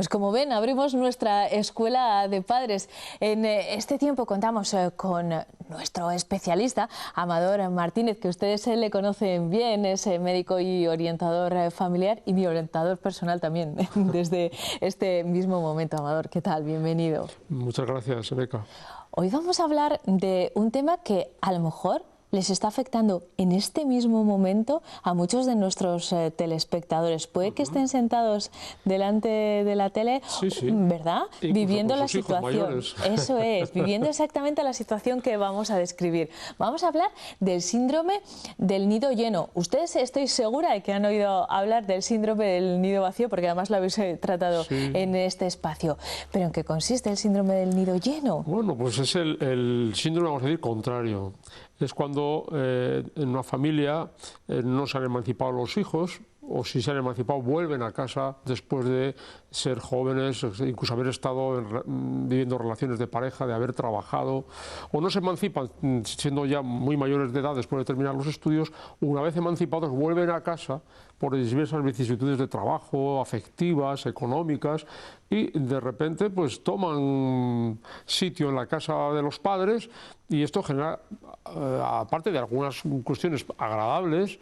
Pues como ven, abrimos nuestra escuela de padres. En este tiempo contamos con nuestro especialista, Amador Martínez, que ustedes le conocen bien, es médico y orientador familiar y mi orientador personal también, desde este mismo momento. Amador, ¿qué tal? Bienvenido. Muchas gracias, Rebeca. Hoy vamos a hablar de un tema que a lo mejor les está afectando en este mismo momento a muchos de nuestros telespectadores. Puede que estén sentados delante de la tele, sí, ¿verdad? Incluso viviendo la sus hijos situación. mayores. Eso es, viviendo exactamente la situación que vamos a describir. Vamos a hablar del síndrome del nido lleno. Ustedes, estoy segura de que han oído hablar del síndrome del nido vacío, porque además lo habéis tratado en este espacio. ¿Pero en qué consiste el síndrome del nido lleno? Bueno, pues es el síndrome, vamos a decir, contrario. Es cuando en una familia no se han emancipado los hijos, o si se han emancipado vuelven a casa después de ser jóvenes, incluso haber estado viviendo relaciones de pareja, de haber trabajado, o no se emancipan siendo ya muy mayores de edad después de terminar los estudios. Una vez emancipados vuelven a casa por diversas vicisitudes de trabajo, afectivas, económicas, y de repente pues toman sitio en la casa de los padres, y esto genera, aparte de algunas cuestiones agradables,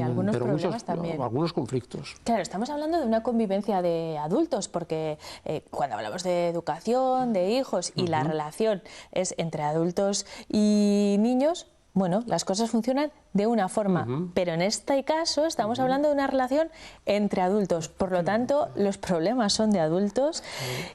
algunos pero problemas también. Algunos conflictos. Claro, estamos hablando de una convivencia de adultos, porque cuando hablamos de educación, de hijos, y la relación es entre adultos y niños, bueno, las cosas funcionan de una forma, pero en este caso estamos hablando de una relación entre adultos, por lo tanto los problemas son de adultos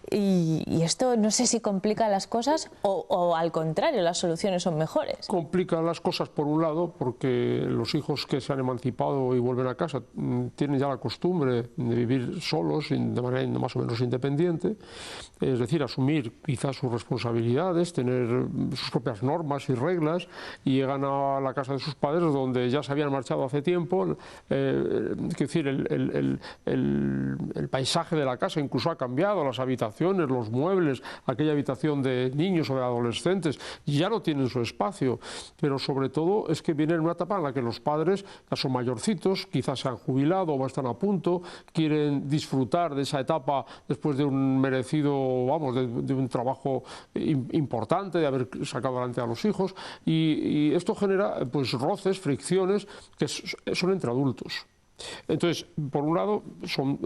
y esto no sé si complica las cosas o al contrario, las soluciones son mejores. Complica las cosas por un lado porque los hijos que se han emancipado y vuelven a casa tienen ya la costumbre de vivir solos de manera más o menos independiente, es decir, asumir quizás sus responsabilidades, tener sus propias normas y reglas, y llegan a la casa de sus padres donde ya se habían marchado hace tiempo. Es decir, el paisaje de la casa incluso ha cambiado, las habitaciones, los muebles, aquella habitación de niños o de adolescentes ya no tienen su espacio, pero sobre todo es que viene en una etapa en la que los padres ya son mayorcitos, quizás se han jubilado o están a punto, quieren disfrutar de esa etapa después de un merecido, vamos, de un trabajo importante, de haber sacado adelante a los hijos, y esto genera pues roces, fricciones que son entre adultos. Entonces, por un lado, son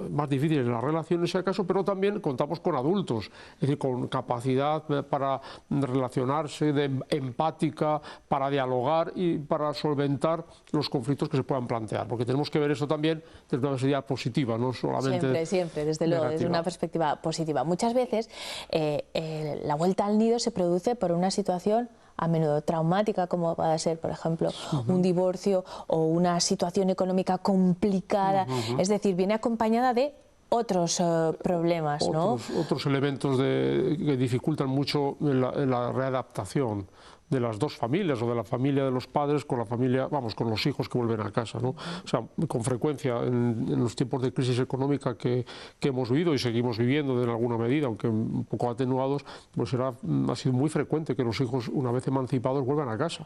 más difíciles las relaciones, si acaso, pero también contamos con adultos, es decir, con capacidad para relacionarse, empática, para dialogar y para solventar los conflictos que se puedan plantear, porque tenemos que ver eso también desde una perspectiva positiva, no solamente siempre, desde luego, desde una perspectiva positiva. Muchas veces la vuelta al nido se produce por una situación a menudo traumática, como puede ser, por ejemplo, un divorcio o una situación económica complicada, es decir, viene acompañada de otros problemas, ¿no? Otros elementos que dificultan mucho la readaptación de las dos familias, o de la familia de los padres con la familia, vamos, con los hijos que vuelven a casa, ¿no? O sea, con frecuencia en los tiempos de crisis económica que hemos vivido y seguimos viviendo en alguna medida, aunque un poco atenuados, pues ha sido muy frecuente que los hijos, una vez emancipados, vuelvan a casa,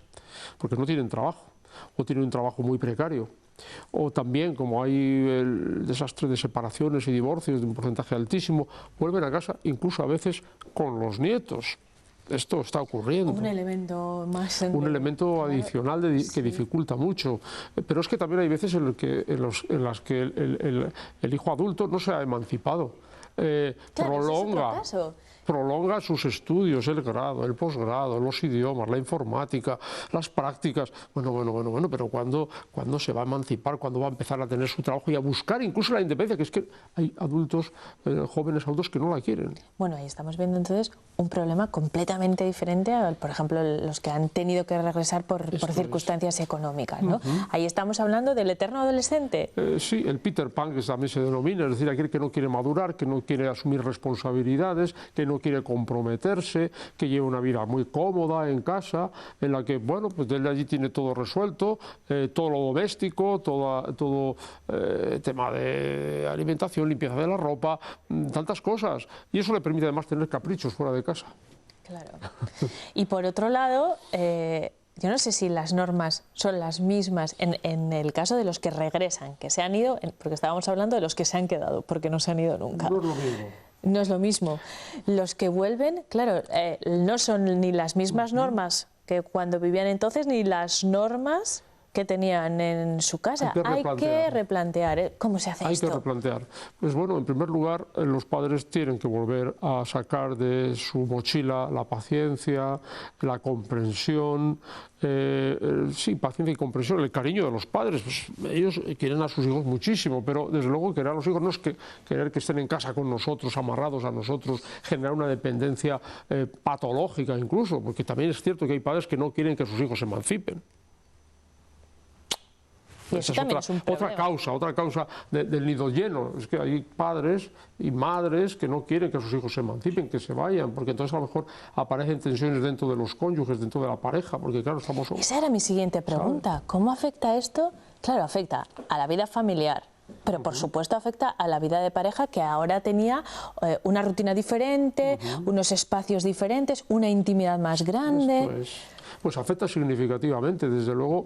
porque no tienen trabajo, o tienen un trabajo muy precario. O también, como hay el desastre de separaciones y divorcios de un porcentaje altísimo, vuelven a casa incluso a veces con los nietos. Esto está ocurriendo. Un elemento más. Un elemento adicional que dificulta mucho. Pero es que también hay veces en las que el hijo adulto no se ha emancipado. Prolonga sus estudios, el grado, el posgrado, los idiomas, la informática, las prácticas. Bueno, pero ¿cuándo se va a emancipar? ¿Cuándo va a empezar a tener su trabajo y a buscar incluso la independencia? Que es que hay adultos, jóvenes adultos que no la quieren. Bueno, ahí estamos viendo entonces un problema completamente diferente a, por ejemplo, los que han tenido que regresar por circunstancias económicas, ¿no? Ahí estamos hablando del eterno adolescente. Sí, el Peter Pan, que también se denomina, es decir, aquel que no quiere madurar, que no quiere asumir responsabilidades, que no quiere comprometerse, que lleva una vida muy cómoda en casa, en la que, bueno, pues desde allí tiene todo resuelto, todo lo doméstico, todo tema de alimentación, limpieza de la ropa, tantas cosas, y eso le permite además tener caprichos fuera de casa. Claro. Y por otro lado, yo no sé si las normas son las mismas en el caso de los que regresan, que se han ido, porque estábamos hablando de los que se han quedado, porque no se han ido nunca. No es lo mismo. No es lo mismo. Los que vuelven, claro, no son ni las mismas normas que cuando vivían entonces, ni las normas que tenían en su casa. Hay que replantear. ¿Cómo se hace esto? Hay que replantear. Pues bueno, en primer lugar, los padres tienen que volver a sacar de su mochila la paciencia, la comprensión, sí, paciencia y comprensión, el cariño de los padres. Pues ellos quieren a sus hijos muchísimo, pero desde luego querer a los hijos no es que querer que estén en casa con nosotros, amarrados a nosotros, generar una dependencia patológica incluso, porque también es cierto que hay padres que no quieren que sus hijos se emancipen. Esa es otra causa del nido lleno. Es que hay padres y madres que no quieren que sus hijos se emancipen, que se vayan, porque entonces a lo mejor aparecen tensiones dentro de los cónyuges, dentro de la pareja, porque claro, estamos... Esa era mi siguiente pregunta. ¿Sabes? ¿Cómo afecta esto? Claro, afecta a la vida familiar, pero por supuesto afecta a la vida de pareja, que ahora tenía una rutina diferente, unos espacios diferentes, una intimidad más grande. Pues afecta significativamente, desde luego,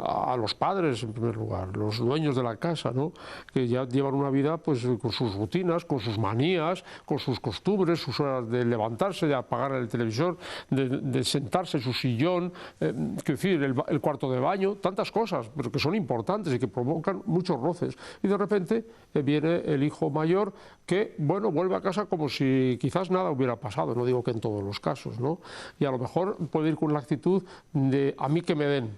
a los padres en primer lugar, los dueños de la casa, ¿no? Que ya llevan una vida pues con sus rutinas, con sus manías, con sus costumbres, sus horas de levantarse, de apagar el televisor, de sentarse en su sillón, el cuarto de baño, tantas cosas, pero que son importantes y que provocan muchos roces. Y de repente viene el hijo mayor que, bueno, vuelve a casa como si quizás nada hubiera pasado, no digo que en todos los casos, ¿no? Y a lo mejor puede ir con la actitud de a mí que me den,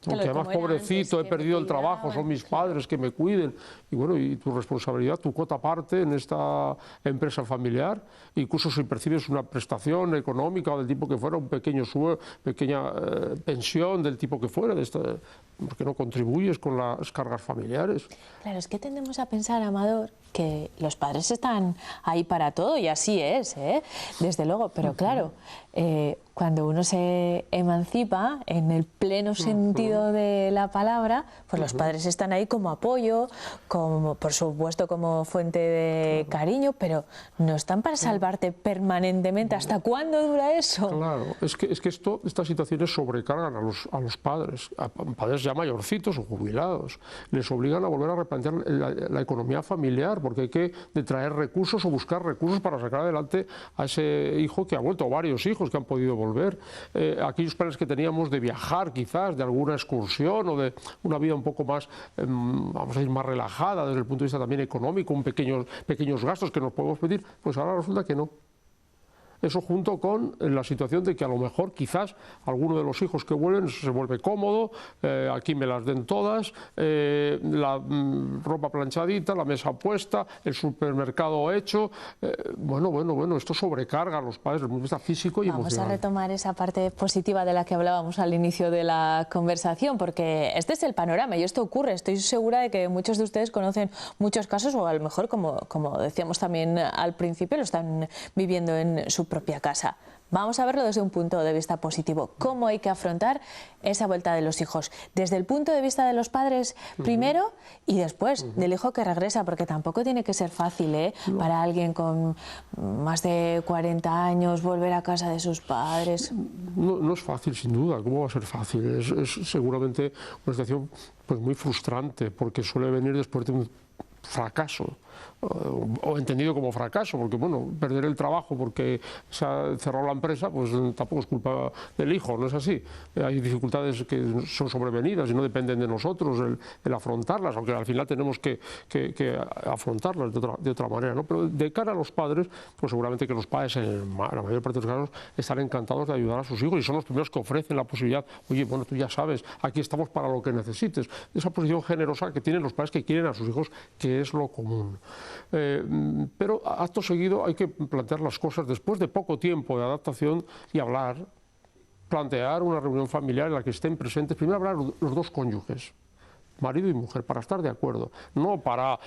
porque además pobrecito, he perdido el trabajo, son mis padres que me cuiden, y bueno, y tu responsabilidad, tu cuota parte en esta empresa familiar, incluso si percibes una prestación económica o del tipo que fuera, un pequeña pensión del tipo que fuera, porque no contribuyes con las cargas familiares. Claro, es que tendemos a pensar, Amador, que los padres están ahí para todo, y así es, desde luego, pero claro, cuando uno se emancipa en el pleno sentido de la palabra, pues los padres están ahí como apoyo, como por supuesto como fuente de cariño, pero no están para salvarte permanentemente. ¿Hasta cuándo dura eso? Claro, es que estas situaciones sobrecargan a los padres, a padres ya mayorcitos o jubilados, les obligan a volver a replantear la economía familiar, porque hay que traer recursos o buscar recursos para sacar adelante a ese hijo que ha vuelto, o varios hijos que han podido volver. Aquellos planes que teníamos de viajar quizás, de alguna excursión o de una vida un poco más, vamos a decir, más relajada desde el punto de vista también económico, pequeños gastos que nos podemos pedir, pues ahora resulta que no. Eso junto con la situación de que a lo mejor quizás alguno de los hijos que vuelven se vuelve cómodo, aquí me las den todas, la ropa planchadita, la mesa puesta, el supermercado hecho. Bueno, esto sobrecarga a los padres desde el punto de vista físico y emocional. Vamos a retomar esa parte positiva de la que hablábamos al inicio de la conversación, porque este es el panorama y esto ocurre. Estoy segura de que muchos de ustedes conocen muchos casos, o a lo mejor, como decíamos también al principio, lo están viviendo en su propia casa. Vamos a verlo desde un punto de vista positivo. ¿Cómo hay que afrontar esa vuelta de los hijos? Desde el punto de vista de los padres primero y después del hijo que regresa, porque tampoco tiene que ser fácil para alguien con más de 40 años volver a casa de sus padres. No es fácil, sin duda. ¿Cómo va a ser fácil? Es seguramente una situación pues muy frustrante, porque suele venir después de un fracaso, o entendido como fracaso, porque bueno, perder el trabajo porque se ha cerrado la empresa, pues tampoco es culpa del hijo, no es así. Hay dificultades que son sobrevenidas y no dependen de nosotros el afrontarlas, aunque al final tenemos que afrontarlas de otra manera, ¿no? Pero de cara a los padres, pues seguramente que los padres en la mayor parte de los casos están encantados de ayudar a sus hijos y son los primeros que ofrecen la posibilidad, oye, bueno, tú ya sabes, aquí estamos para lo que necesites. Esa posición generosa que tienen los padres que quieren a sus hijos, que es lo común. Pero acto seguido hay que plantear las cosas después de poco tiempo de adaptación y hablar, plantear una reunión familiar en la que estén presentes, primero hablar los dos cónyuges, marido y mujer, para estar de acuerdo, no para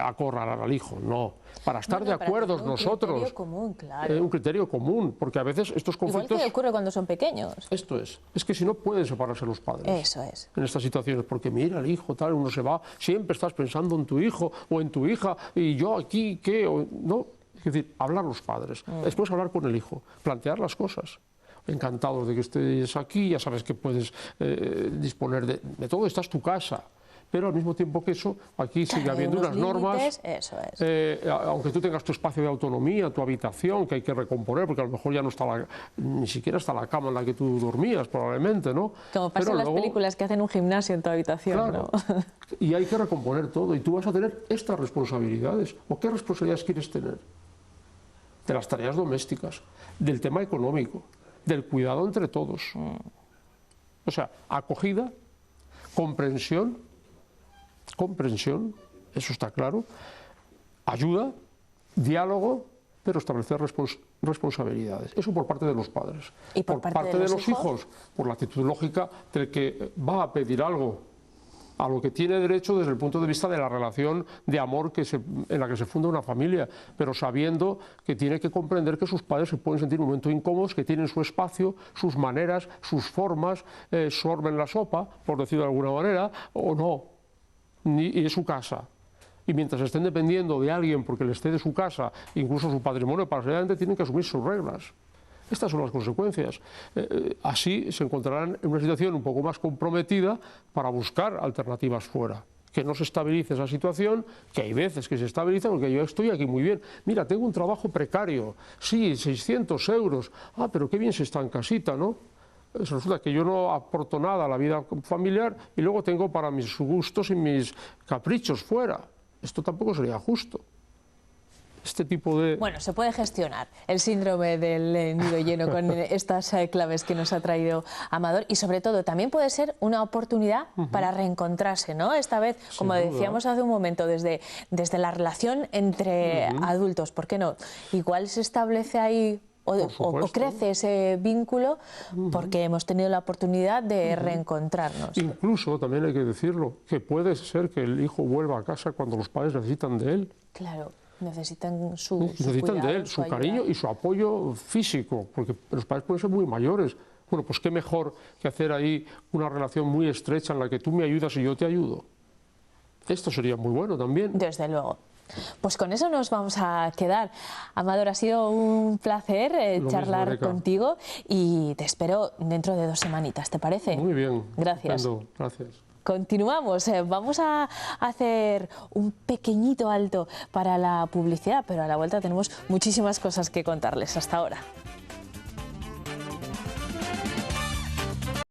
acorralar al hijo, no, para estar de acuerdo nosotros. Un criterio común, claro. Un criterio común, porque a veces estos conflictos... Igual que ocurre cuando son pequeños. Esto es que si no pueden separarse los padres. Eso es. En estas situaciones, porque mira, el hijo tal, uno se va, siempre estás pensando en tu hijo o en tu hija, y yo aquí, ¿qué? No, es decir, hablar los padres, después hablar con el hijo, plantear las cosas. encantados de que estés aquí, ya sabes que puedes disponer de todo, esta es tu casa. Pero al mismo tiempo que eso, aquí sigue habiendo unas normas, eso es. Aunque tú tengas tu espacio de autonomía, tu habitación, que hay que recomponer, porque a lo mejor ya no está ni siquiera está la cama en la que tú dormías, probablemente, ¿no? Como pasa en las películas que hacen un gimnasio en tu habitación, claro, ¿no? Y hay que recomponer todo, y tú vas a tener estas responsabilidades. ¿O qué responsabilidades quieres tener? De las tareas domésticas, del tema económico, del cuidado entre todos. O sea, acogida, comprensión, eso está claro, ayuda, diálogo, pero establecer responsabilidades. Eso por parte de los padres. ¿Y por parte de los hijos? Por la actitud lógica del que va a pedir algo, a lo que tiene derecho desde el punto de vista de la relación de amor en la que se funda una familia, pero sabiendo que tiene que comprender que sus padres se pueden sentir un momento incómodos, que tienen su espacio, sus maneras, sus formas, sorben la sopa, por decirlo de alguna manera, o no. Y es su casa. Y mientras estén dependiendo de alguien porque les cede su casa, incluso su patrimonio, paralelamente tienen que asumir sus reglas. Estas son las consecuencias. Así se encontrarán en una situación un poco más comprometida para buscar alternativas fuera. Que no se estabilice esa situación, que hay veces que se estabiliza, porque yo estoy aquí muy bien. Mira, tengo un trabajo precario, sí, 600 euros. Ah, pero qué bien se está en casita, ¿no? Resulta que yo no aporto nada a la vida familiar y luego tengo para mis gustos y mis caprichos fuera. Esto tampoco sería justo. Este tipo de... Bueno, se puede gestionar el síndrome del nido lleno con estas claves que nos ha traído Amador, y sobre todo también puede ser una oportunidad para reencontrarse, ¿no? Esta vez, como decíamos hace un momento, desde la relación entre adultos, ¿por qué no? Igual se establece ahí o crece ese vínculo porque hemos tenido la oportunidad de reencontrarnos. Incluso, también hay que decirlo, que puede ser que el hijo vuelva a casa cuando los padres necesitan de él. Claro, necesitan su necesitan cuidado, de él, su cariño y su apoyo físico, porque los padres pueden ser muy mayores. Bueno, pues qué mejor que hacer ahí una relación muy estrecha en la que tú me ayudas y yo te ayudo. Esto sería muy bueno también. Desde luego. Pues con eso nos vamos a quedar. Amador, ha sido un placer charlar contigo y te espero dentro de 2 semanitas, ¿te parece? Muy bien. Gracias. Estupendo. Gracias. Continuamos, vamos a hacer un pequeñito alto para la publicidad, pero a la vuelta tenemos muchísimas cosas que contarles. Hasta ahora.